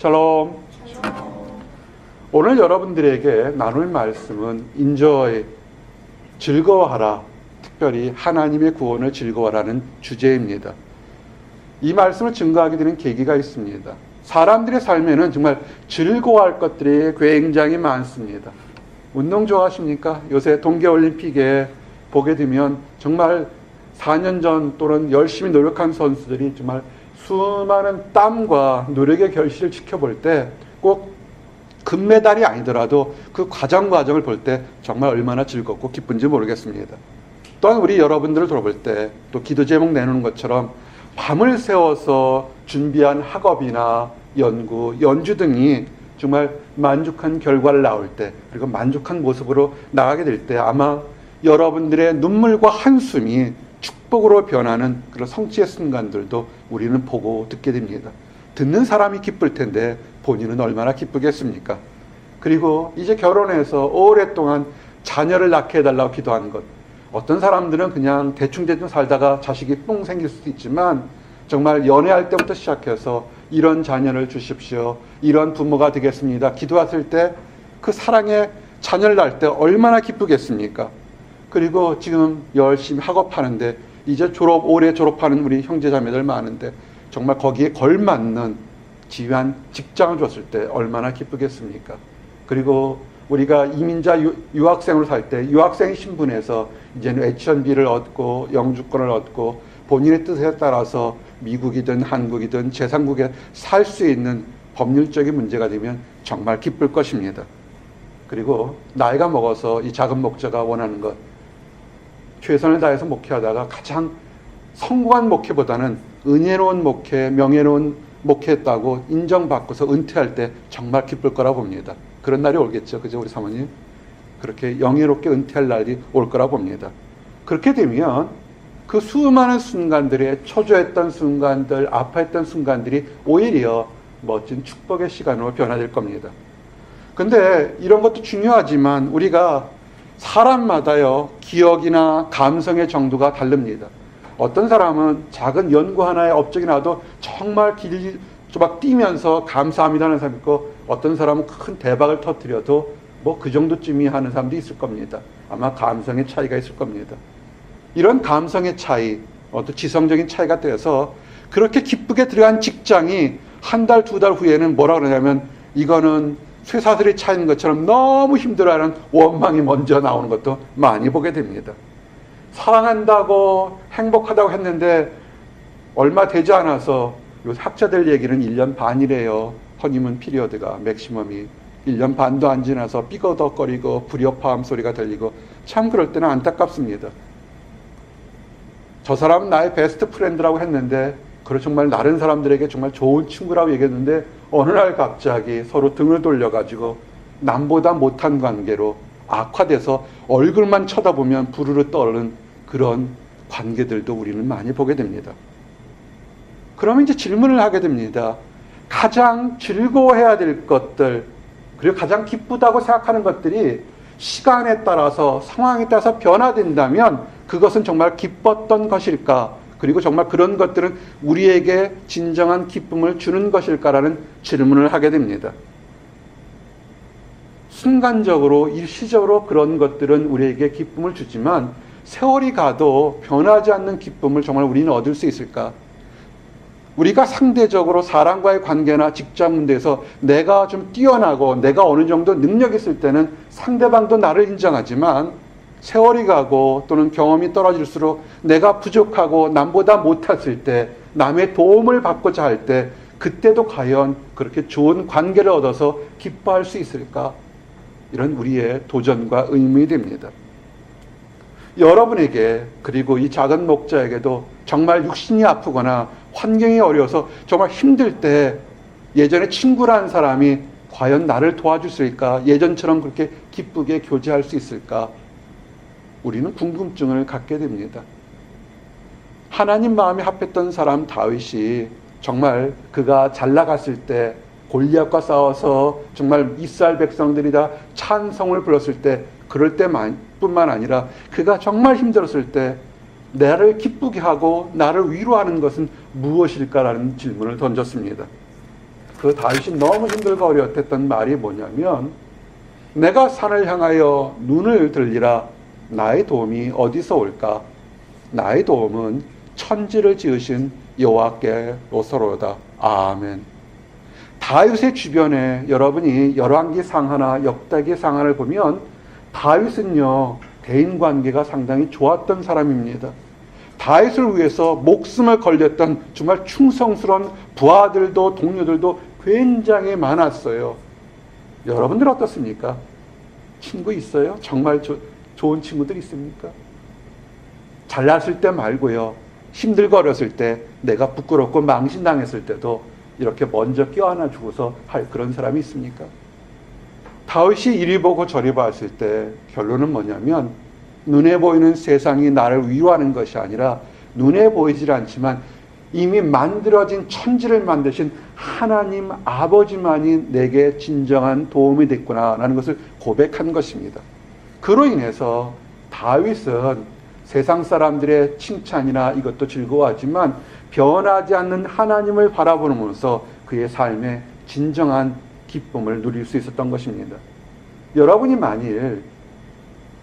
샬롬. 오늘 여러분들에게 나눌 말씀은 인저의 즐거워하라, 특별히 하나님의 구원을 즐거워하라는 주제입니다. 이 말씀을 증거하게 되는 계기가 있습니다. 사람들의 삶에는 정말 즐거워할 것들이 굉장히 많습니다. 운동 좋아하십니까? 요새 동계올림픽에 보게 되면 정말 4년 전 또는 열심히 노력한 선수들이 정말 수많은 땀과 노력의 결실을 지켜볼 때 꼭 금메달이 아니더라도 그 과정을 볼 때 정말 얼마나 즐겁고 기쁜지 모르겠습니다. 또한 우리 여러분들을 돌아볼 때 또 기도 제목 내놓는 것처럼 밤을 새워서 준비한 학업이나 연구, 연주 등이 정말 만족한 결과를 나올 때, 그리고 만족한 모습으로 나가게 될 때 아마 여러분들의 눈물과 한숨이 축복으로 변하는 그런 성취의 순간들도 우리는 보고 듣게 됩니다. 듣는 사람이 기쁠 텐데 본인은 얼마나 기쁘겠습니까? 그리고 이제 결혼해서 오랫동안 자녀를 낳게 해달라고 기도하는 것. 어떤 사람들은 그냥 대충 살다가 자식이 뿡 생길 수도 있지만 정말 연애할 때부터 시작해서 이런 자녀를 주십시오, 이런 부모가 되겠습니다 기도하실 때 그 사랑의 자녀를 낳을 때 얼마나 기쁘겠습니까? 그리고 지금 열심히 학업하는데 이제 올해 졸업하는 우리 형제자매들 많은데 정말 거기에 걸맞는 귀한 직장을 줬을 때 얼마나 기쁘겠습니까? 그리고 우리가 이민자 유학생으로 살 때 유학생 신분에서 이제는 H1B를 얻고 영주권을 얻고 본인의 뜻에 따라서 미국이든 한국이든 제3국에 살 수 있는 법률적인 문제가 되면 정말 기쁠 것입니다. 그리고 나이가 먹어서 이 작은 목자가 원하는 것, 최선을 다해서 목회하다가 가장 성공한 목회보다는 은혜로운 목회, 명예로운 목회했다고 인정받고서 은퇴할 때 정말 기쁠 거라 봅니다. 그런 날이 오겠죠. 그죠, 우리 사모님? 그렇게 영예롭게 은퇴할 날이 올 거라 봅니다. 그렇게 되면 그 수많은 순간들에 초조했던 순간들, 아파했던 순간들이 오히려 멋진 축복의 시간으로 변화될 겁니다. 근데 이런 것도 중요하지만 우리가 사람마다요, 기억이나 감성의 정도가 다릅니다. 어떤 사람은 작은 연구 하나에 업적이 나도 정말 막 뛰면서 감사합니다 하는 사람이 있고, 어떤 사람은 큰 대박을 터뜨려도 뭐 그 정도쯤이 하는 사람도 있을 겁니다. 아마 감성의 차이가 있을 겁니다. 이런 감성의 차이, 어떤 지성적인 차이가 되어서 그렇게 기쁘게 들어간 직장이 한 달, 두 달 후에는 뭐라 그러냐면 이거는 쇠사슬이 차이는 것처럼 너무 힘들어하는 원망이 먼저 나오는 것도 많이 보게 됩니다. 사랑한다고 행복하다고 했는데 얼마 되지 않아서 요새 학자들 얘기는 1년 반이래요. 허니문 피리어드가 맥시멈이 1년 반도 안 지나서 삐거덕거리고 불협화음 소리가 들리고 참 그럴 때는 안타깝습니다. 저 사람은 나의 베스트 프렌드라고 했는데 그걸 정말 다른 사람들에게 정말 좋은 친구라고 얘기했는데 어느 날 갑자기 서로 등을 돌려가지고 남보다 못한 관계로 악화돼서 얼굴만 쳐다보면 부르르 떠오르는 그런 관계들도 우리는 많이 보게 됩니다. 그러면 이제 질문을 하게 됩니다. 가장 즐거워해야 될 것들, 그리고 가장 기쁘다고 생각하는 것들이 시간에 따라서 상황에 따라서 변화된다면 그것은 정말 기뻤던 것일까? 그리고 정말 그런 것들은 우리에게 진정한 기쁨을 주는 것일까라는 질문을 하게 됩니다. 순간적으로, 일시적으로 그런 것들은 우리에게 기쁨을 주지만 세월이 가도 변하지 않는 기쁨을 정말 우리는 얻을 수 있을까? 우리가 상대적으로 사람과의 관계나 직장 문제에서 내가 좀 뛰어나고 내가 어느 정도 능력이 있을 때는 상대방도 나를 인정하지만 세월이 가고 또는 경험이 떨어질수록 내가 부족하고 남보다 못했을 때, 남의 도움을 받고자 할 때 그때도 과연 그렇게 좋은 관계를 얻어서 기뻐할 수 있을까? 이런 우리의 도전과 의문이 됩니다. 여러분에게, 그리고 이 작은 목자에게도 정말 육신이 아프거나 환경이 어려워서 정말 힘들 때 예전에 친구라는 사람이 과연 나를 도와줄 수 있을까? 예전처럼 그렇게 기쁘게 교제할 수 있을까? 우리는 궁금증을 갖게 됩니다. 하나님 마음에 합했던 사람 다윗이 정말 그가 잘 나갔을 때 골리앗과 싸워서 정말 이스라엘 백성들이 다 찬송을 불렀을 때, 그럴 때뿐만 아니라 그가 정말 힘들었을 때 나를 기쁘게 하고 나를 위로하는 것은 무엇일까라는 질문을 던졌습니다. 그 다윗이 너무 힘들고 어려웠던 말이 뭐냐면, 내가 산을 향하여 눈을 들리라. 나의 도움이 어디서 올까? 나의 도움은 천지를 지으신 여호와께로서로다. 아멘. 다윗의 주변에 여러분이 열왕기 상하나 역대기 상하를 보면 다윗은요, 대인관계가 상당히 좋았던 사람입니다. 다윗을 위해서 목숨을 걸렸던 정말 충성스러운 부하들도 동료들도 굉장히 많았어요. 여러분들 어떻습니까? 친구 있어요? 정말 좋은 친구들 있습니까? 잘났을 때 말고요, 힘들고 어렸을 때, 내가 부끄럽고 망신당했을 때도 이렇게 먼저 껴안아 주고서 할 그런 사람이 있습니까? 다윗이 이리 보고 저리 봤을 때 결론은 뭐냐면, 눈에 보이는 세상이 나를 위로하는 것이 아니라 눈에 보이질 않지만 이미 만들어진 천지를 만드신 하나님 아버지만이 내게 진정한 도움이 됐구나라는 것을 고백한 것입니다. 그로 인해서 다윗은 세상 사람들의 칭찬이나 이것도 즐거워하지만 변하지 않는 하나님을 바라보면서 그의 삶에 진정한 기쁨을 누릴 수 있었던 것입니다. 여러분이 만일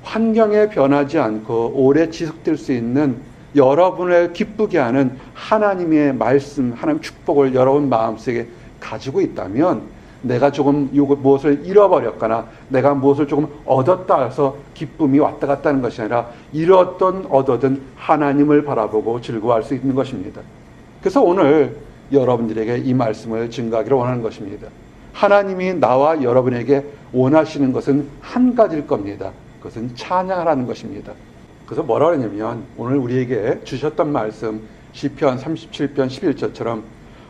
환경에 변하지 않고 오래 지속될 수 있는 여러분을 기쁘게 하는 하나님의 말씀, 하나님의 축복을 여러분 마음속에 가지고 있다면, 내가 조금 무엇을 잃어버렸거나 내가 무엇을 조금 얻었다 해서 기쁨이 왔다 갔다 하는 것이 아니라 잃었던 얻었던 하나님을 바라보고 즐거워할 수 있는 것입니다. 그래서 오늘 여러분들에게 이 말씀을 증거하기를 원하는 것입니다. 하나님이 나와 여러분에게 원하시는 것은 한 가지일 겁니다. 그것은 찬양하라는 것입니다. 그래서 뭐라고 하냐면, 오늘 우리에게 주셨던 말씀 시편 37편 11절처럼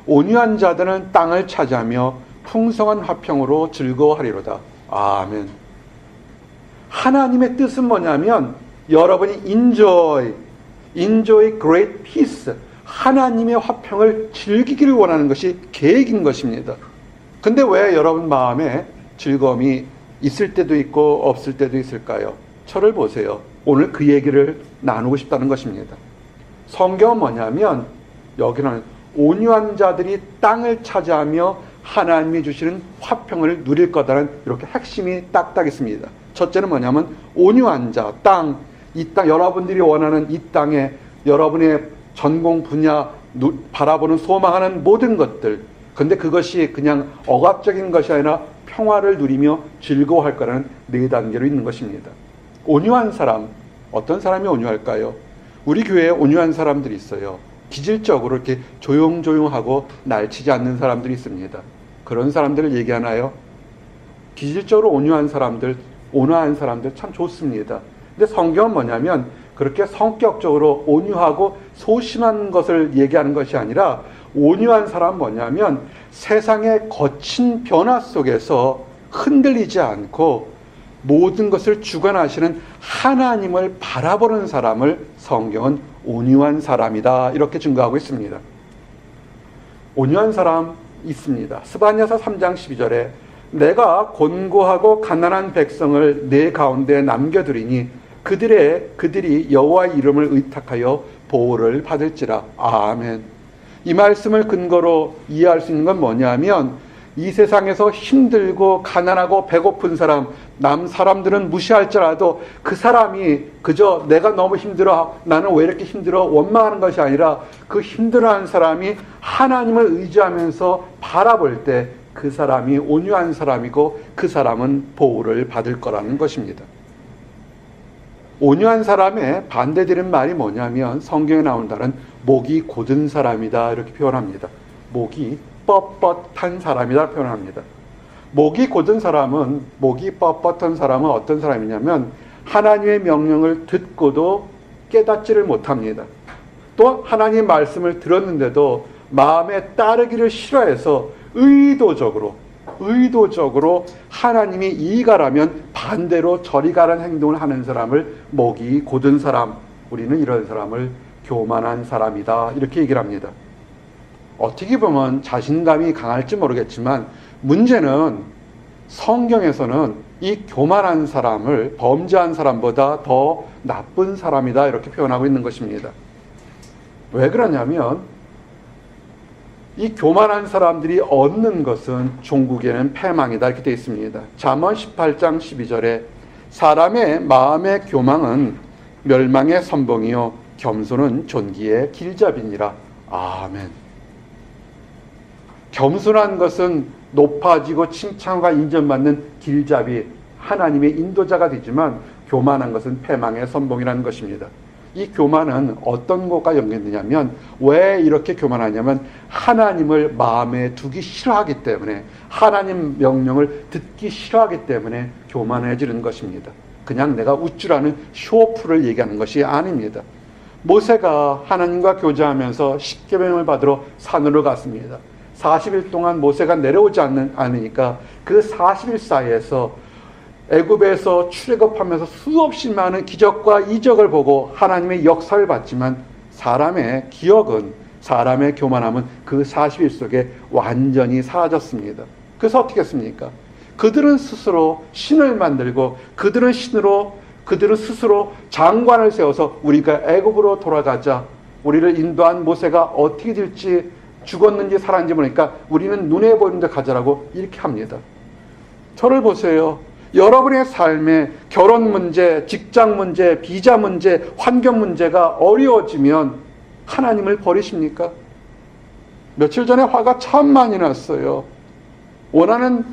온유한 자들은 땅을 차지하며 풍성한 화평으로 즐거워하리로다. 아멘. 하나님의 뜻은 뭐냐면, 여러분이 enjoy great peace, 하나님의 화평을 즐기기를 원하는 것이 계획인 것입니다. 근데 왜 여러분 마음에 즐거움이 있을 때도 있고 없을 때도 있을까요? 저를 보세요. 오늘 그 얘기를 나누고 싶다는 것입니다. 성경은 뭐냐면, 여기는 온유한 자들이 땅을 차지하며 하나님이 주시는 화평을 누릴 거다라는 이렇게 핵심이 딱딱 있습니다. 첫째는 뭐냐면, 온유한 자, 이 땅, 여러분들이 원하는 이 땅에 여러분의 전공 분야, 바라보는 소망하는 모든 것들, 근데 그것이 그냥 억압적인 것이 아니라 평화를 누리며 즐거워할 거라는 네 단계로 있는 것입니다. 온유한 사람, 어떤 사람이 온유할까요? 우리 교회에 온유한 사람들이 있어요. 기질적으로 이렇게 조용조용하고 날치지 않는 사람들이 있습니다. 그런 사람들을 얘기하나요? 기질적으로 온유한 사람들, 온화한 사람들 참 좋습니다. 근데 성경은 뭐냐면, 그렇게 성격적으로 온유하고 소심한 것을 얘기하는 것이 아니라, 온유한 사람은 뭐냐면 세상의 거친 변화 속에서 흔들리지 않고 모든 것을 주관하시는 하나님을 바라보는 사람을 성경은 온유한 사람이다, 이렇게 증거하고 있습니다. 온유한 사람 있습니다. 스바냐서 3장 12절에 내가 곤고하고 가난한 백성을 내 가운데 남겨두리니 그들이 여호와의 이름을 의탁하여 보호를 받을지라. 아멘. 이 말씀을 근거로 이해할 수 있는 건 뭐냐면, 이 세상에서 힘들고 가난하고 배고픈 사람, 남 사람들은 무시할지라도 그 사람이 그저 내가 너무 힘들어, 나는 왜 이렇게 힘들어 원망하는 것이 아니라, 그 힘들어하는 사람이 하나님을 의지하면서 바라볼 때 그 사람이 온유한 사람이고 그 사람은 보호를 받을 거라는 것입니다. 온유한 사람의 반대되는 말이 뭐냐면, 성경에 나온다는 목이 곧은 사람이다, 이렇게 표현합니다. 목이 뻣뻣한 사람이다 표현합니다. 목이 곧은 사람은, 목이 뻣뻣한 사람은 어떤 사람이냐면, 하나님의 명령을 듣고도 깨닫지를 못합니다. 또 하나님의 말씀을 들었는데도 마음에 따르기를 싫어해서 의도적으로 하나님이 이리 가라면 반대로 저리 가라는 행동을 하는 사람을 목이 곧은 사람, 우리는 이런 사람을 교만한 사람이다, 이렇게 얘기를 합니다. 어떻게 보면 자신감이 강할지 모르겠지만, 문제는 성경에서는 이 교만한 사람을 범죄한 사람보다 더 나쁜 사람이다, 이렇게 표현하고 있는 것입니다. 왜 그러냐면, 이 교만한 사람들이 얻는 것은 종국에는 패망이다 이렇게 되어 있습니다. 잠언 18장 12절에 사람의 마음의 교망은 멸망의 선봉이요 겸손은 존귀의 길잡이니라. 아멘. 겸손한 것은 높아지고 칭찬과 인정받는 길잡이, 하나님의 인도자가 되지만 교만한 것은 패망의 선봉이라는 것입니다. 이 교만은 어떤 것과 연결되냐면, 왜 이렇게 교만하냐면 하나님을 마음에 두기 싫어하기 때문에, 하나님 명령을 듣기 싫어하기 때문에 교만해지는 것입니다. 그냥 내가 우쭐하는 쇼프를 얘기하는 것이 아닙니다. 모세가 하나님과 교제하면서 십계명을 받으러 산으로 갔습니다. 40일 동안 모세가 내려오지 않으니까 그 40일 사이에서 애굽에서 출애굽하면서 수없이 많은 기적과 이적을 보고 하나님의 역사를 봤지만 사람의 기억은, 사람의 교만함은 그 40일 속에 완전히 사라졌습니다. 그래서 어떻게 했습니까? 그들은 스스로 신을 만들고 그들은 스스로 장관을 세워서 우리가 애굽으로 돌아가자, 우리를 인도한 모세가 어떻게 될지, 죽었는지 살았는지 모르니까 우리는 눈에 보이는 데 가자라고 이렇게 합니다. 저를 보세요. 여러분의 삶에 결혼 문제, 직장 문제, 비자 문제, 환경 문제가 어려워지면 하나님을 버리십니까? 며칠 전에 화가 참 많이 났어요. 원하는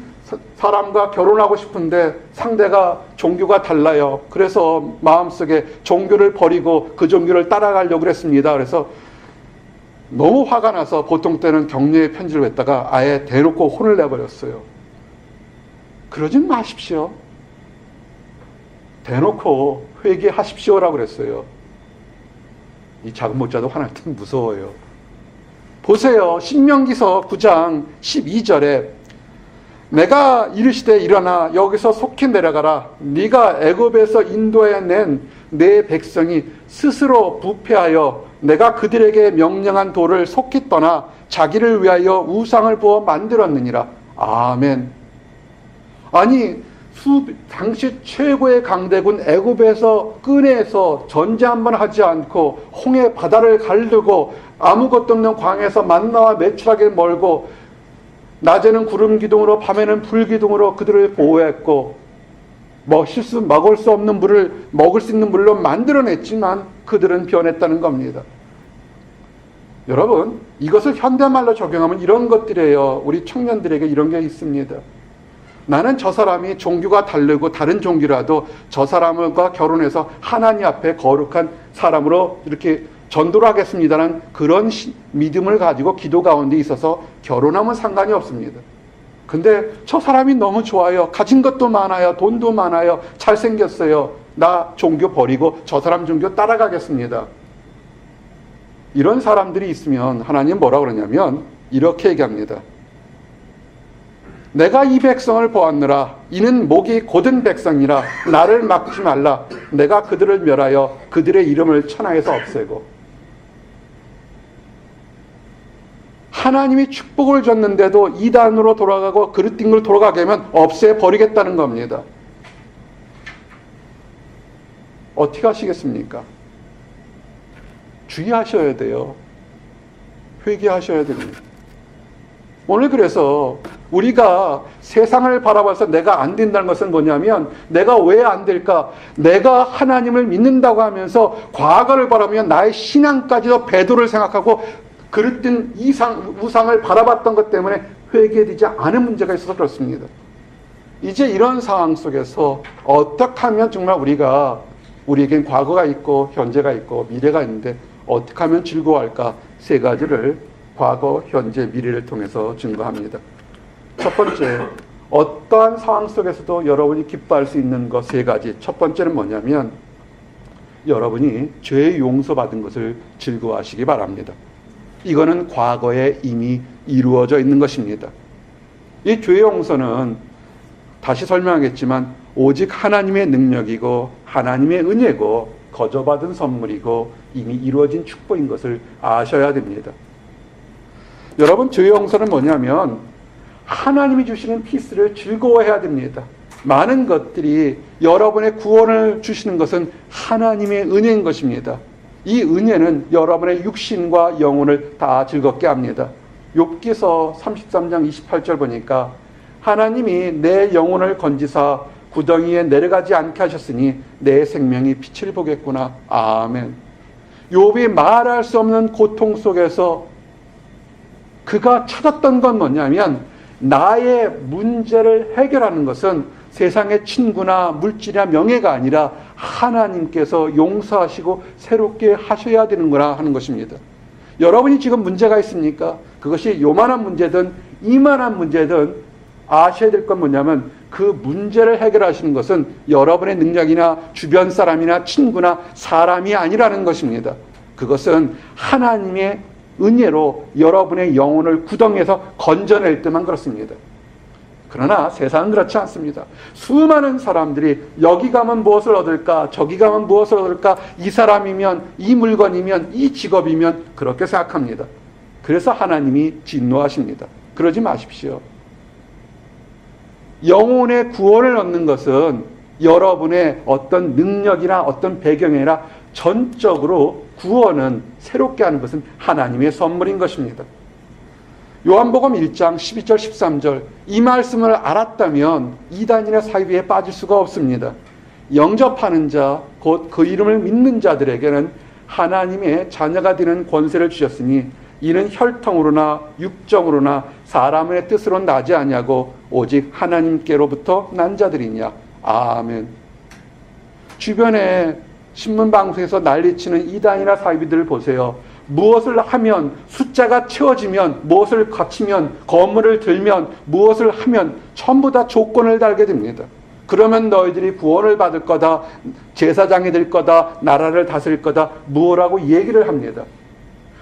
사람과 결혼하고 싶은데 상대가 종교가 달라요. 그래서 마음속에 종교를 버리고 그 종교를 따라가려고 그랬습니다. 그래서 너무 화가 나서 보통 때는 격려의 편지를 했다가 아예 대놓고 혼을 내버렸어요. 그러진 마십시오. 대놓고 회개하십시오라고 그랬어요. 이 작은 모자도 화날 땐 무서워요. 보세요. 신명기서 9장 12절에 내가 이르시되 일어나 여기서 속히 내려가라. 네가 애굽에서 인도해낸 내 백성이 스스로 부패하여 내가 그들에게 명령한 도를 속히 떠나 자기를 위하여 우상을 부어 만들었느니라. 아멘. 아니, 당시 최고의 강대군 애굽에서 끄내서 전쟁 한번 하지 않고 홍해 바다를 가르고 아무것도 없는 광에서 만나와 매출하게 멀고 낮에는 구름 기둥으로 밤에는 불 기둥으로 그들을 보호했고 먹을 수 없는 물을 먹을 수 있는 물로 만들어냈지만 그들은 변했다는 겁니다. 여러분, 이것을 현대말로 적용하면 이런 것들이에요. 우리 청년들에게 이런 게 있습니다. 나는 저 사람이 종교가 다르고 다른 종교라도 저 사람과 결혼해서 하나님 앞에 거룩한 사람으로 이렇게 전도를 하겠습니다라는 그런 믿음을 가지고 기도 가운데 있어서 결혼하면 상관이 없습니다. 근데 저 사람이 너무 좋아요. 가진 것도 많아요. 돈도 많아요. 잘생겼어요. 나 종교 버리고 저 사람 종교 따라가겠습니다. 이런 사람들이 있으면 하나님 뭐라 그러냐면 이렇게 얘기합니다. 내가 이 백성을 보았느라 이는 목이 곧은 백성이라 나를 막지 말라. 내가 그들을 멸하여 그들의 이름을 천하에서 없애고. 하나님이 축복을 줬는데도 이단으로 돌아가고 그릇된 돌아가게 하면 없애버리겠다는 겁니다. 어떻게 하시겠습니까? 주의하셔야 돼요. 회개하셔야 됩니다. 오늘 그래서 우리가 세상을 바라봐서 내가 안 된다는 것은 뭐냐면 내가 왜 안 될까? 내가 하나님을 믿는다고 하면서 과거를 바라보면 나의 신앙까지도 배도를 생각하고 그릇된 우상을 바라봤던 것 때문에 회개되지 않은 문제가 있어서 그렇습니다. 이제 이런 상황 속에서 어떻게 하면 정말 우리에겐 과거가 있고 현재가 있고 미래가 있는데 어떻게 하면 즐거워할까? 세 가지를 과거, 현재, 미래를 통해서 증거합니다. 첫 번째, 어떠한 상황 속에서도 여러분이 기뻐할 수 있는 것 세 가지. 첫 번째는 뭐냐면 여러분이 죄 용서받은 것을 즐거워하시기 바랍니다. 이거는 과거에 이미 이루어져 있는 것입니다. 이 죄 용서는 다시 설명하겠지만 오직 하나님의 능력이고 하나님의 은혜고 거저받은 선물이고 이미 이루어진 축복인 것을 아셔야 됩니다. 여러분, 죄 용서는 뭐냐면 하나님이 주시는 피스를 즐거워해야 됩니다. 많은 것들이 여러분의 구원을 주시는 것은 하나님의 은혜인 것입니다. 이 은혜는 여러분의 육신과 영혼을 다 즐겁게 합니다. 욥기서 33장 28절 보니까 하나님이 내 영혼을 건지사 구덩이에 내려가지 않게 하셨으니 내 생명이 빛을 보겠구나. 아멘. 욥이 말할 수 없는 고통 속에서 그가 찾았던 건 뭐냐면 나의 문제를 해결하는 것은 세상의 친구나 물질이나 명예가 아니라 하나님께서 용서하시고 새롭게 하셔야 되는구나 하는 것입니다. 여러분이 지금 문제가 있습니까? 그것이 요만한 문제든 이만한 문제든 아셔야 될 건 뭐냐면 그 문제를 해결하시는 것은 여러분의 능력이나 주변 사람이나 친구나 사람이 아니라는 것입니다. 그것은 하나님의 은혜로 여러분의 영혼을 구덩이에서 건져낼 때만 그렇습니다. 그러나 세상은 그렇지 않습니다. 수많은 사람들이 여기 가면 무엇을 얻을까, 저기 가면 무엇을 얻을까, 이 사람이면, 이 물건이면, 이 직업이면 그렇게 생각합니다. 그래서 하나님이 진노하십니다. 그러지 마십시오. 영혼의 구원을 얻는 것은 여러분의 어떤 능력이나 어떤 배경이 아니라 전적으로 구원은 새롭게 하는 것은 하나님의 선물인 것입니다. 요한복음 1장 12절 13절 이 말씀을 알았다면 이단이나 사이비에 빠질 수가 없습니다. 영접하는 자 곧 그 이름을 믿는 자들에게는 하나님의 자녀가 되는 권세를 주셨으니 이는 혈통으로나 육정으로나 사람의 뜻으로 나지 아니하고 오직 하나님께로부터 난 자들이냐. 아멘. 주변에 신문방송에서 난리치는 이단이나 사이비들을 보세요. 무엇을 하면, 숫자가 채워지면, 무엇을 거치면, 건물을 들면, 무엇을 하면 전부 다 조건을 달게 됩니다. 그러면 너희들이 구원을 받을 거다, 제사장이 될 거다, 나라를 다스릴 거다, 무엇라고 얘기를 합니다.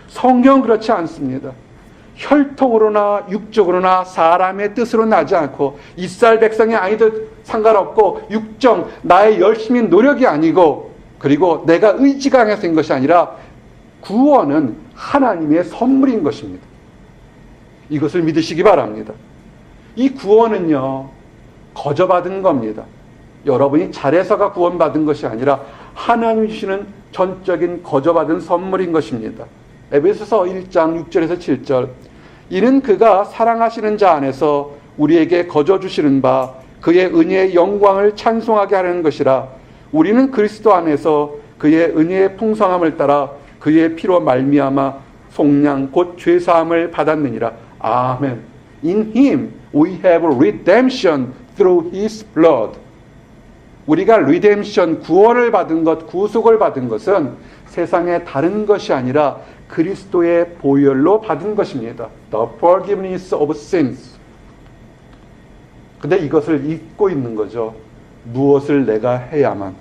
성경은 그렇지 않습니다. 혈통으로나 육적으로나 사람의 뜻으로 나지 않고 이스라엘 백성이 아니든 상관없고 육정, 나의 열심히 노력이 아니고 그리고 내가 의지가 강해서 된 것이 아니라 구원은 하나님의 선물인 것입니다. 이것을 믿으시기 바랍니다. 이 구원은요, 거저받은 겁니다. 여러분이 잘해서가 구원받은 것이 아니라 하나님이 주시는 전적인 거저받은 선물인 것입니다. 에베소서 1장 6절에서 7절 이는 그가 사랑하시는 자 안에서 우리에게 거저 주시는 바 그의 은혜의 영광을 찬송하게 하려는 것이라. 우리는 그리스도 안에서 그의 은혜의 풍성함을 따라 그의 피로 말미암아 속량 곧 죄사함을 받았느니라. 아멘. In him we have redemption through his blood. 우리가 리뎀션, 구원을 받은 것, 구속을 받은 것은 세상의 다른 것이 아니라 그리스도의 보혈로 받은 것입니다. The forgiveness of sins. 근데 이것을 잊고 있는 거죠. 무엇을 내가 해야만.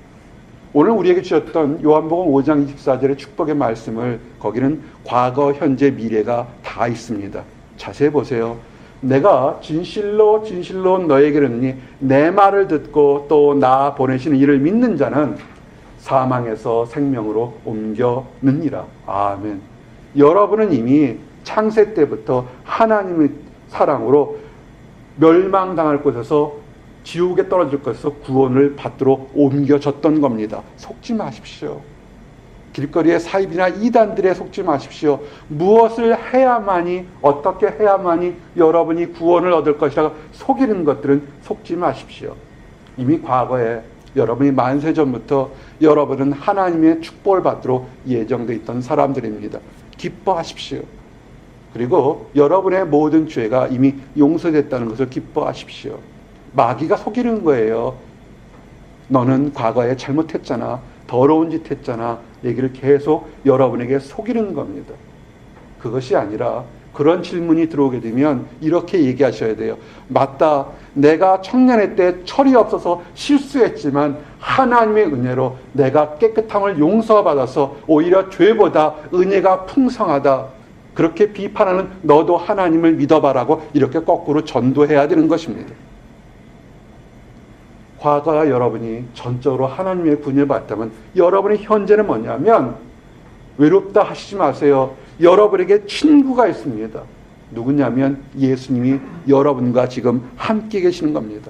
오늘 우리에게 주셨던 요한복음 5장 24절의 축복의 말씀을 거기는 과거, 현재, 미래가 다 있습니다. 자세히 보세요. 내가 진실로 진실로 너에게 이르노니 내 말을 듣고 또 나 보내시는 이를 믿는 자는 사망에서 생명으로 옮겨느니라. 아멘. 여러분은 이미 창세 때부터 하나님의 사랑으로 멸망당할 곳에서 지옥에 떨어질 것에서 구원을 받도록 옮겨졌던 겁니다. 속지 마십시오. 길거리의 사입이나 이단들에 속지 마십시오. 무엇을 해야만이, 어떻게 해야만이 여러분이 구원을 얻을 것이라고 속이는 것들은 속지 마십시오. 이미 과거에 여러분이 만세 전부터 여러분은 하나님의 축복을 받도록 예정되어 있던 사람들입니다. 기뻐하십시오. 그리고 여러분의 모든 죄가 이미 용서됐다는 것을 기뻐하십시오. 마귀가 속이는 거예요. 너는 과거에 잘못했잖아. 더러운 짓 했잖아. 얘기를 계속 여러분에게 속이는 겁니다. 그것이 아니라 그런 질문이 들어오게 되면 이렇게 얘기하셔야 돼요. 맞다. 내가 청년의 때 철이 없어서 실수했지만 하나님의 은혜로 내가 깨끗함을 용서받아서 오히려 죄보다 은혜가 풍성하다. 그렇게 비판하는 너도 하나님을 믿어봐라고 이렇게 거꾸로 전도해야 되는 것입니다. 과거와 여러분이 전적으로 하나님의 구원을 받다면 여러분의 현재는 뭐냐면 외롭다 하시지 마세요. 여러분에게 친구가 있습니다. 누구냐면 예수님이 여러분과 지금 함께 계시는 겁니다.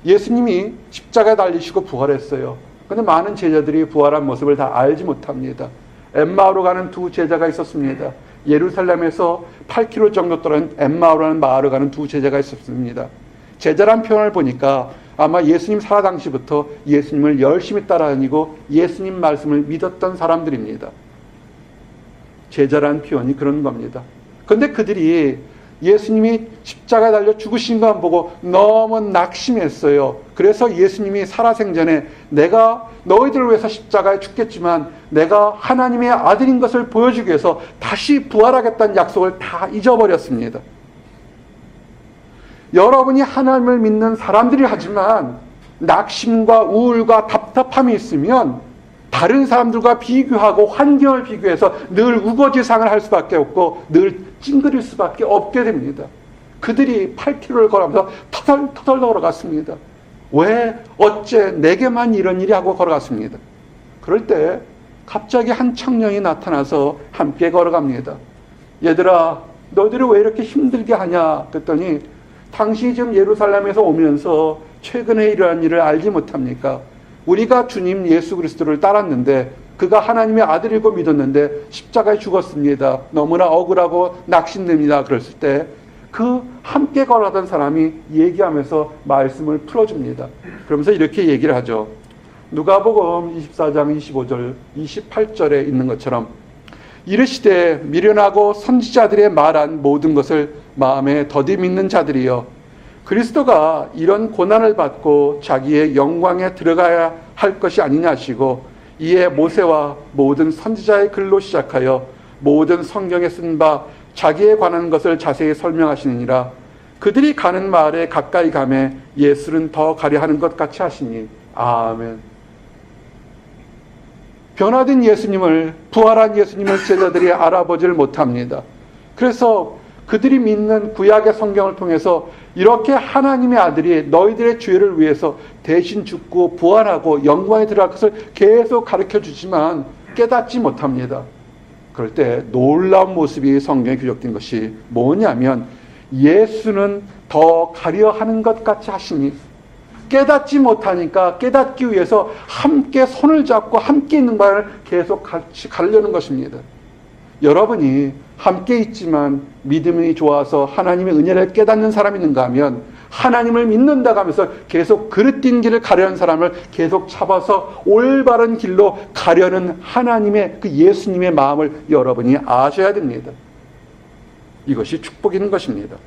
예수님이 십자가에 달리시고 부활했어요. 그런데 많은 제자들이 부활한 모습을 다 알지 못합니다. 엠마오로 가는 두 제자가 있었습니다. 예루살렘에서 8km 정도 떨어진 엠마오라는 마을을 가는 두 제자가 있었습니다. 제자란 표현을 보니까 아마 예수님 살아 당시부터 예수님을 열심히 따라다니고 예수님 말씀을 믿었던 사람들입니다. 제자란 표현이 그런 겁니다. 그런데 그들이 예수님이 십자가에 달려 죽으신 거 보고 너무 낙심했어요. 그래서 예수님이 살아생전에 내가 너희들을 위해서 십자가에 죽겠지만 내가 하나님의 아들인 것을 보여주기 위해서 다시 부활하겠다는 약속을 다 잊어버렸습니다. 여러분이 하나님을 믿는 사람들이 하지만 낙심과 우울과 답답함이 있으면 다른 사람들과 비교하고 환경을 비교해서 늘 우거지상을 할 수밖에 없고 늘 찡그릴 수밖에 없게 됩니다. 그들이 8km를 걸어가면서 터덜터덜 걸어갔습니다. 왜 어째 내게만 이런 일이 하고 걸어갔습니다. 그럴 때 갑자기 한 청년이 나타나서 함께 걸어갑니다. 얘들아, 너희들이 왜 이렇게 힘들게 하냐? 그랬더니 당신이 지금 예루살렘에서 오면서 최근에 일어난 일을 알지 못합니까? 우리가 주님 예수 그리스도를 따랐는데 그가 하나님의 아들이고 믿었는데 십자가에 죽었습니다. 너무나 억울하고 낙심됩니다. 그랬을 때 그 함께 걸어가던 사람이 얘기하면서 말씀을 풀어줍니다. 그러면서 이렇게 얘기를 하죠. 누가복음 24장 25절 28절에 있는 것처럼 이르시되 미련하고 선지자들의 말한 모든 것을 마음에 더디 믿는 자들이여 그리스도가 이런 고난을 받고 자기의 영광에 들어가야 할 것이 아니냐 하시고 이에 모세와 모든 선지자의 글로 시작하여 모든 성경에 쓴 바 자기에 관한 것을 자세히 설명하시느니라. 그들이 가는 마을에 가까이 가매 예수는 더 가려 하는 것 같이 하시니. 아멘. 변화된 예수님을, 부활한 예수님을 제자들이 알아보질 못합니다. 그래서 그들이 믿는 구약의 성경을 통해서 이렇게 하나님의 아들이 너희들의 죄를 위해서 대신 죽고 부활하고 영광에 들어갈 것을 계속 가르쳐 주지만 깨닫지 못합니다. 그럴 때 놀라운 모습이 성경에 기록된 것이 뭐냐면 예수는 더 가려 하는 것 같이 하시니 깨닫지 못하니까 깨닫기 위해서 함께 손을 잡고 함께 있는 바를 계속 같이 가려는 것입니다. 여러분이 함께 있지만 믿음이 좋아서 하나님의 은혜를 깨닫는 사람이 있는가 하면 하나님을 믿는다고 하면서 계속 그릇된 길을 가려는 사람을 계속 잡아서 올바른 길로 가려는 하나님의 그 예수님의 마음을 여러분이 아셔야 됩니다. 이것이 축복인 것입니다.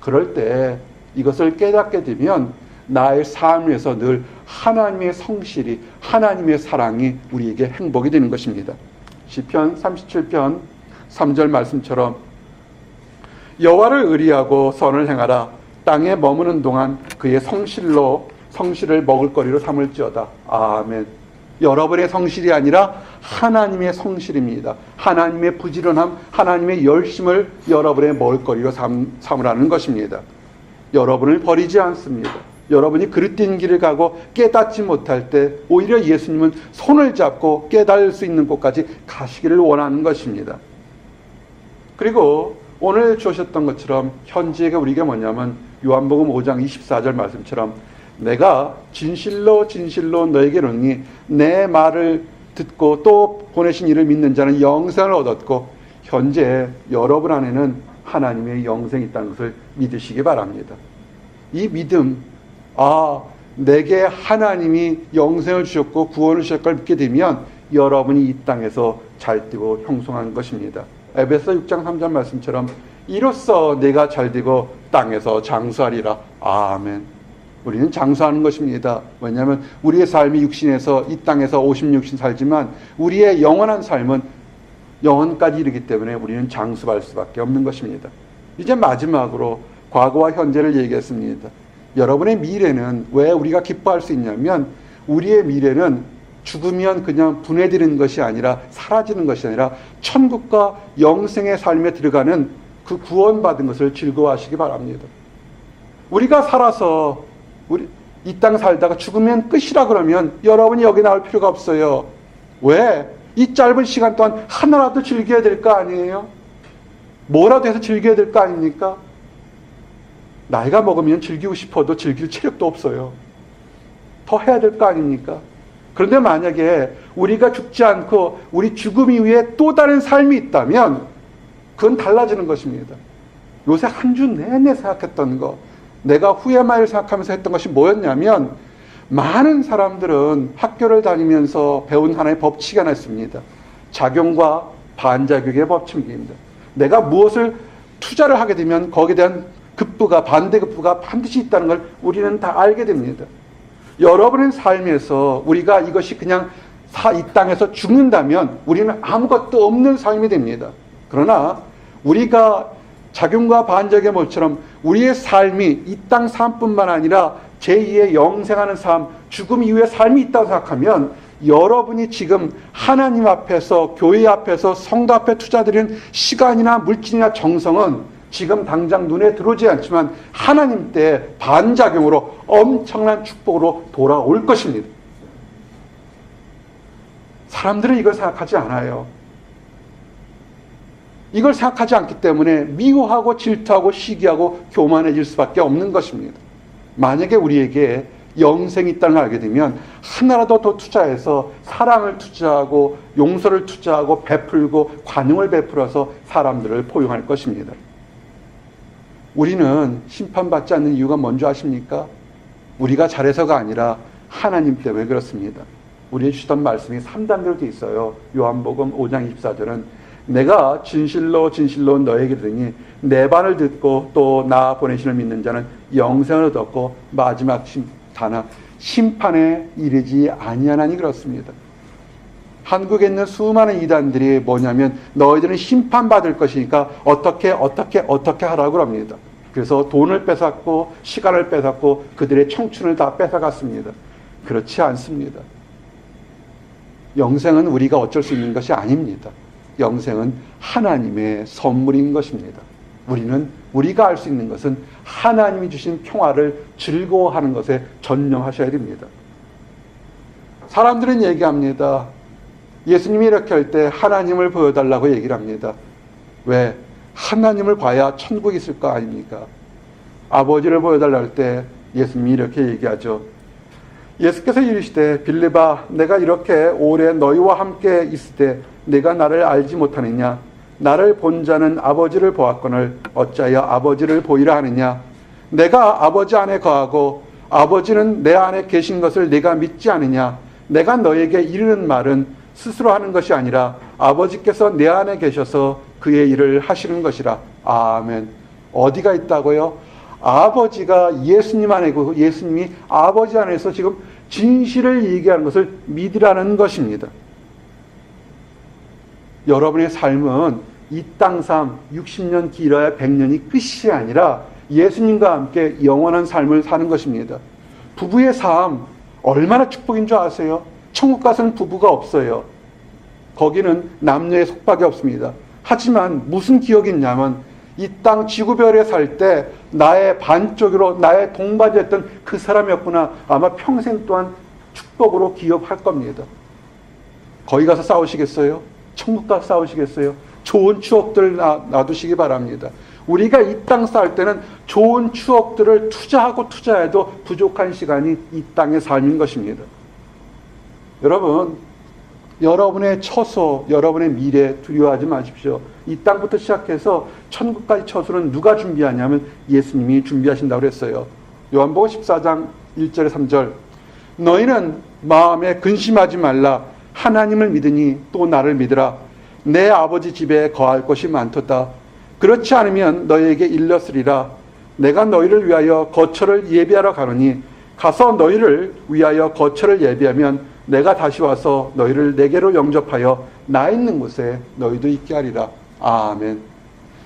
그럴 때 이것을 깨닫게 되면 나의 삶에서 늘 하나님의 성실이 하나님의 사랑이 우리에게 행복이 되는 것입니다. 시편 37편 3절 말씀처럼 여호와를 의리하고 선을 행하라. 땅에 머무는 동안 그의 성실을 먹을거리로 삼을지어다. 아멘. 여러분의 성실이 아니라 하나님의 성실입니다. 하나님의 부지런함, 하나님의 열심을 여러분의 먹을거리로 삼으라는 것입니다. 여러분을 버리지 않습니다. 여러분이 그릇된 길을 가고 깨닫지 못할 때 오히려 예수님은 손을 잡고 깨달을 수 있는 곳까지 가시기를 원하는 것입니다. 그리고 오늘 주셨던 것처럼 현지가 우리가 뭐냐면 요한복음 5장 24절 말씀처럼 내가 진실로 진실로 너에게 이르노니 내 말을 듣고 또 보내신 이를 믿는 자는 영생을 얻었고 현재 여러분 안에는 하나님의 영생이 있다는 것을 믿으시기 바랍니다. 이 믿음, 내게 하나님이 영생을 주셨고 구원을 주셨을 걸 믿게 되면 여러분이 이 땅에서 잘되고 형통한 것입니다. 에베소 6장 3절 말씀처럼 이로써 내가 잘되고 땅에서 장수하리라. 아멘. 우리는 장수하는 것입니다. 왜냐하면 우리의 삶이 육신에서 이 땅에서 56신 살지만 우리의 영원한 삶은 영원까지 이르기 때문에 우리는 장수할 수밖에 없는 것입니다. 이제 마지막으로 과거와 현재를 얘기했습니다. 여러분의 미래는 왜 우리가 기뻐할 수 있냐면 우리의 미래는 죽으면 그냥 분해되는 것이 아니라 사라지는 것이 아니라 천국과 영생의 삶에 들어가는 그 구원받은 것을 즐거워하시기 바랍니다. 우리가 살아서 이 땅 살다가 죽으면 끝이라 그러면 여러분이 여기 나올 필요가 없어요. 왜? 이 짧은 시간 동안 하나라도 즐겨야 될 거 아니에요? 뭐라도 해서 즐겨야 될 거 아닙니까? 나이가 먹으면 즐기고 싶어도 즐길 체력도 없어요. 더 해야 될 거 아닙니까? 그런데 만약에 우리가 죽지 않고 우리 죽음 이후에 또 다른 삶이 있다면 그건 달라지는 것입니다. 요새 한 주 내내 생각했던 거, 내가 후회마를 생각하면서 했던 것이 뭐였냐면, 많은 사람들은 학교를 다니면서 배운 하나의 법칙이 하나 있습니다. 작용과 반작용의 법칙입니다. 내가 무엇을 투자를 하게 되면 거기에 대한 급부가, 반대급부가 반드시 있다는 걸 우리는 다 알게 됩니다. 여러분의 삶에서 우리가 이것이 그냥 이 땅에서 죽는다면 우리는 아무것도 없는 삶이 됩니다. 그러나 우리가 작용과 반작용의 법처럼 우리의 삶이 이 땅 삶뿐만 아니라 제2의 영생하는 삶, 죽음 이후의 삶이 있다고 생각하면 여러분이 지금 하나님 앞에서, 교회 앞에서, 성도 앞에 투자드리는 시간이나 물질이나 정성은 지금 당장 눈에 들어오지 않지만 하나님 때 반작용으로 엄청난 축복으로 돌아올 것입니다. 사람들은 이걸 생각하지 않아요. 이걸 생각하지 않기 때문에 미워하고 질투하고 시기하고 교만해질 수밖에 없는 것입니다. 만약에 우리에게 영생이 있다는 걸 알게 되면 하나라도 더 투자해서 사랑을 투자하고 용서를 투자하고 베풀고 관용을 베풀어서 사람들을 포용할 것입니다. 우리는 심판받지 않는 이유가 뭔지 아십니까? 우리가 잘해서가 아니라 하나님 때문에 그렇습니다. 우리의 주시던 말씀이 3단계로 되어 있어요. 요한복음 5장 24절은 내가 진실로 진실로 너에게 이르니 내 말을 듣고 또 나 보내신을 믿는 자는 영생을 얻었고 마지막 다나 심판에 이르지 아니하나니 그렇습니다. 한국에 있는 수많은 이단들이 뭐냐면 너희들은 심판받을 것이니까 어떻게 하라고 합니다. 그래서 돈을 뺏었고 시간을 뺏었고 그들의 청춘을 다 뺏어갔습니다. 그렇지 않습니다. 영생은 우리가 어쩔 수 있는 것이 아닙니다. 영생은 하나님의 선물인 것입니다. 우리가 알 수 있는 것은 하나님이 주신 평화를 즐거워하는 것에 전념하셔야 됩니다. 사람들은 얘기합니다. 예수님이 이렇게 할 때 하나님을 보여달라고 얘기를 합니다. 왜? 하나님을 봐야 천국이 있을 거 아닙니까? 아버지를 보여달라고 할 때 예수님이 이렇게 얘기하죠. 예수께서 이르시되 빌립아 내가 이렇게 오래 너희와 함께 있을 때 내가 나를 알지 못하느냐? 나를 본 자는 아버지를 보았거늘 어찌하여 아버지를 보이라 하느냐? 내가 아버지 안에 거하고 아버지는 내 안에 계신 것을 내가 믿지 않느냐? 내가 너에게 이르는 말은 스스로 하는 것이 아니라 아버지께서 내 안에 계셔서 그의 일을 하시는 것이라. 아멘. 어디가 있다고요? 아버지가 예수님 안에 있고 예수님이 아버지 안에서 지금 진실을 얘기하는 것을 믿으라는 것입니다. 여러분의 삶은 이 땅 삶 60년 길어야 100년이 끝이 아니라 예수님과 함께 영원한 삶을 사는 것입니다. 부부의 삶 얼마나 축복인 줄 아세요? 천국 가서는 부부가 없어요. 거기는 남녀의 속박이 없습니다. 하지만 무슨 기억이 있냐면 이 땅 지구별에 살 때 나의 반쪽으로 나의 동반자였던 그 사람이었구나. 아마 평생 동안 축복으로 기억할 겁니다. 거기 가서 싸우시겠어요? 천국 가서 싸우시겠어요? 좋은 추억들을 놔두시기 바랍니다. 우리가 이 땅 살 때는 좋은 추억들을 투자해도 부족한 시간이 이 땅의 삶인 것입니다. 여러분, 여러분의 처소, 여러분의 미래 두려워하지 마십시오. 이 땅부터 시작해서 천국까지 처소는 누가 준비하냐면 예수님이 준비하신다고 그랬어요. 요한복음 14장 1절에 3절 너희는 마음에 근심하지 말라. 하나님을 믿으니 또 나를 믿으라. 내 아버지 집에 거할 것이 많도다. 그렇지 않으면 너희에게 일렀으리라. 내가 너희를 위하여 거처를 예비하러 가노니 가서 너희를 위하여 거처를 예비하면 내가 다시 와서 너희를 내게로 영접하여 나 있는 곳에 너희도 있게 하리라. 아멘.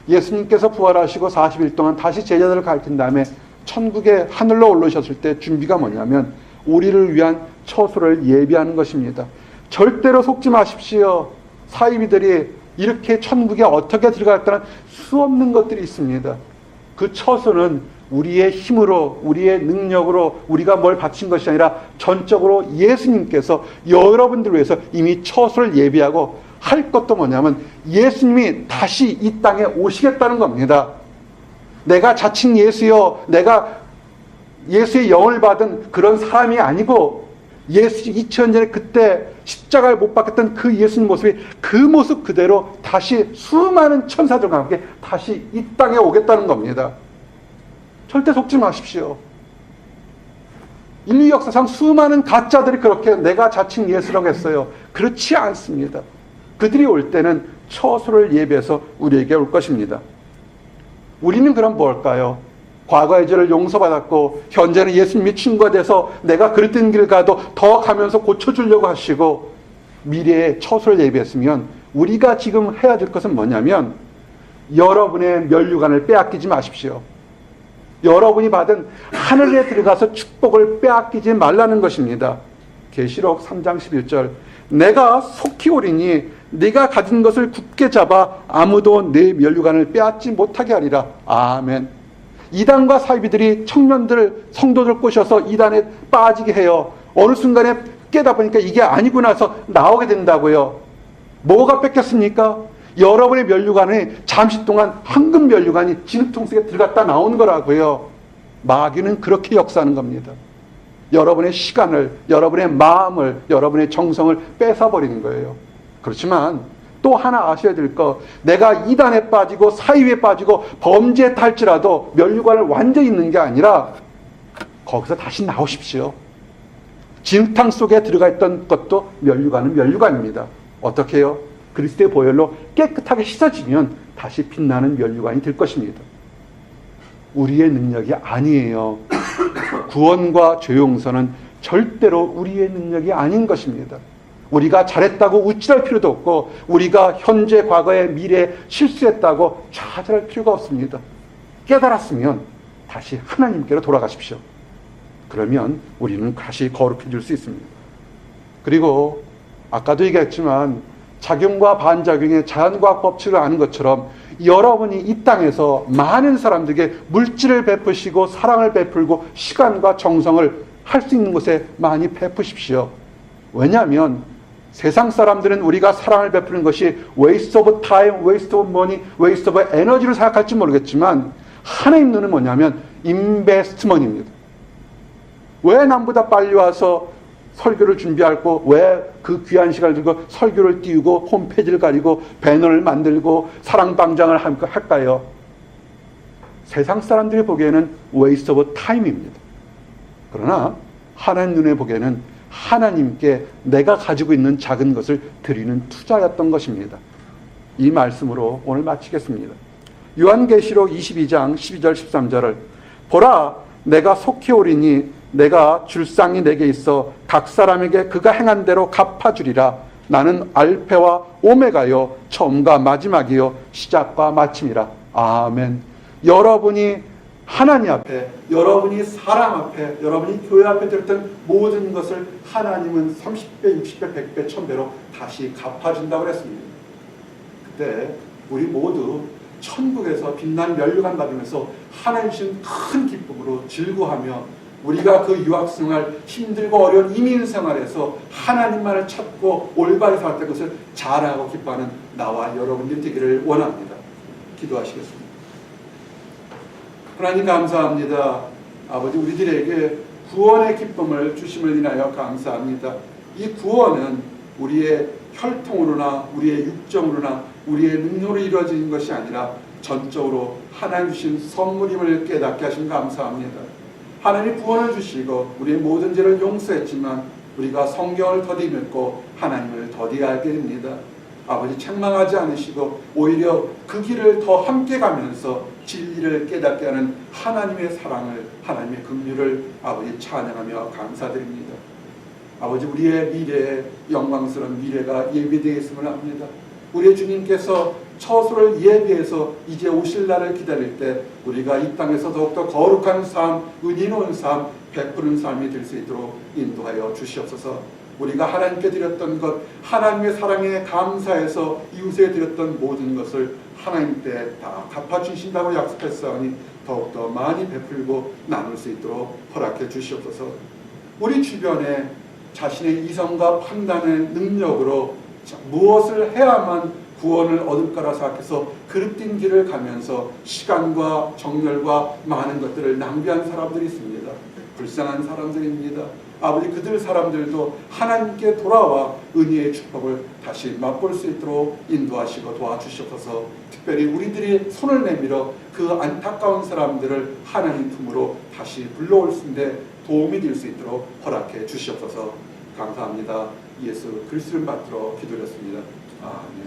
예수님께서 부활하시고 40일 동안 다시 제자들을 가르친 다음에 천국에 하늘로 올라오셨을 때 준비가 뭐냐면 우리를 위한 처소를 예비하는 것입니다. 절대로 속지 마십시오. 사이비들이 이렇게 천국에 어떻게 들어갔다는 수없는 것들이 있습니다. 그 처소는 우리의 힘으로 우리의 능력으로 우리가 뭘 바친 것이 아니라 전적으로 예수님께서 여러분들을 위해서 이미 처소를 예비하고 할 것도 뭐냐면 예수님이 다시 이 땅에 오시겠다는 겁니다. 내가 자칭 예수여 내가 예수의 영을 받은 그런 사람이 아니고 예수 2000년 전에 그때 십자가를 못 박혔던 그 예수님 모습이 그 모습 그대로 다시 수많은 천사들과 함께 다시 이 땅에 오겠다는 겁니다. 절대 속지 마십시오. 인류 역사상 수많은 가짜들이 그렇게 내가 자칭 예수라고 했어요. 그렇지 않습니다. 그들이 올 때는 처소를 예비해서 우리에게 올 것입니다. 우리는 그럼 뭘까요? 과거의 죄를 용서받았고 현재는 예수님이 친구가 돼서 내가 그랬던 길 가도 더 가면서 고쳐주려고 하시고 미래의 처소를 예비했으면 우리가 지금 해야 될 것은 뭐냐면 여러분의 면류관을 빼앗기지 마십시오. 여러분이 받은 하늘에 들어가서 축복을 빼앗기지 말라는 것입니다. 계시록 3장 11절 내가 속히 오리니 네가 가진 것을 굳게 잡아 아무도 내 면류관을 빼앗지 못하게 하리라. 아멘. 이단과 사이비들이 청년들 성도들 꼬셔서 이단에 빠지게 해요. 어느 순간에 깨다 보니까 이게 아니고 나서 나오게 된다고요. 뭐가 뺏겼습니까? 여러분의 면류관이 잠시 동안 황금 면류관이 진흙통 속에 들어갔다 나온 거라고요. 마귀는 그렇게 역사하는 겁니다. 여러분의 시간을, 여러분의 마음을, 여러분의 정성을 뺏어버리는 거예요. 그렇지만 또 하나 아셔야 될 거, 내가 이단에 빠지고 사이에 빠지고 범죄에 탈지라도 면류관을 완전히 있는 게 아니라 거기서 다시 나오십시오. 진흙탕 속에 들어가 있던 것도 면류관은 면류관입니다. 어떻게 해요? 그리스도의 보혈로 깨끗하게 씻어지면 다시 빛나는 면류관이 될 것입니다. 우리의 능력이 아니에요. 구원과 죄 용서는 절대로 우리의 능력이 아닌 것입니다. 우리가 잘했다고 우쭐할 필요도 없고 우리가 현재, 과거에, 미래에 실수했다고 좌절할 필요가 없습니다. 깨달았으면 다시 하나님께로 돌아가십시오. 그러면 우리는 다시 거룩해질 수 있습니다. 그리고 아까도 얘기했지만 작용과 반작용의 자연과학 법칙을 아는 것처럼 여러분이 이 땅에서 많은 사람들에게 물질을 베푸시고 사랑을 베풀고 시간과 정성을 할 수 있는 곳에 많이 베푸십시오. 왜냐하면 세상 사람들은 우리가 사랑을 베푸는 것이 waste of time, waste of money, waste of energy로 생각할지 모르겠지만 하나님 눈은 뭐냐면 investment입니다. 왜 남보다 빨리 와서 설교를 준비하고 왜 그 귀한 시간을 들고 설교를 띄우고 홈페이지를 가리고 배너를 만들고 사랑방장을 할까요? 세상 사람들이 보기에는 waste of time입니다. 그러나 하나님 눈에 보기에는 하나님께 내가 가지고 있는 작은 것을 드리는 투자였던 것입니다. 이 말씀으로 오늘 마치겠습니다. 요한계시록 22장 12절 13절을 보라 내가 속히 오리니 내가 줄상이 내게 있어 각 사람에게 그가 행한 대로 갚아주리라. 나는 알페와 오메가요 처음과 마지막이요 시작과 마침이라. 아멘. 여러분이 하나님 앞에, 여러분이 사람 앞에, 여러분이 교회 앞에 드렸던 모든 것을 하나님은 30배, 60배, 100배, 1000배로 다시 갚아준다고 그랬습니다. 그때 우리 모두 천국에서 빛난 면류관 받으면서 하나님 주신 큰 기쁨으로 즐거워하며 우리가 그 유학생활, 힘들고 어려운 이민생활에서 하나님만을 찾고 올바르게 살았던 것을 자랑하고 기뻐하는 나와 여러분들이 되기를 원합니다. 기도하시겠습니다. 하나님 감사합니다. 아버지 우리들에게 구원의 기쁨을 주심을 인하여 감사합니다. 이 구원은 우리의 혈통으로나 우리의 육정으로나 우리의 능력으로 이루어지는 것이 아니라 전적으로 하나님 주신 선물임을 깨닫게 하심 감사합니다. 하나님이 구원을 주시고 우리의 모든 죄를 용서했지만 우리가 성경을 더디 믿고 하나님을 더디 알게 됩니다. 아버지 책망하지 않으시고 오히려 그 길을 더 함께 가면서 진리를 깨닫게 하는 하나님의 사랑을, 하나님의 긍휼을 아버지 찬양하며 감사드립니다. 아버지 우리의 미래에 영광스러운 미래가 예비되어 있음을 압니다. 우리의 주님께서 처소를 예비해서 이제 오실 날을 기다릴 때 우리가 이 땅에서 더욱더 거룩한 삶, 은혜로운 삶, 베푸는 삶이 될 수 있도록 인도하여 주시옵소서. 우리가 하나님께 드렸던 것, 하나님의 사랑에 감사해서 이웃에 드렸던 모든 것을 하나님 때 다 갚아주신다고 약속했사오니 더욱더 많이 베풀고 나눌 수 있도록 허락해 주시옵소서. 우리 주변에 자신의 이성과 판단의 능력으로 무엇을 해야만 구원을 얻을 거라 생각해서 그릇된 길을 가면서 시간과 정열과 많은 것들을 낭비한 사람들이 있습니다. 불쌍한 사람들입니다. 아버지, 그들 사람들도 하나님께 돌아와 은혜의 축복을 다시 맛볼 수 있도록 인도하시고 도와주시옵소서. 특별히 우리들이 손을 내밀어 그 안타까운 사람들을 하나님 품으로 다시 불러올 수 있는데 도움이 될 수 있도록 허락해 주시옵소서. 감사합니다. 예수 그리스도를 받들어 기도드렸습니다. 아멘.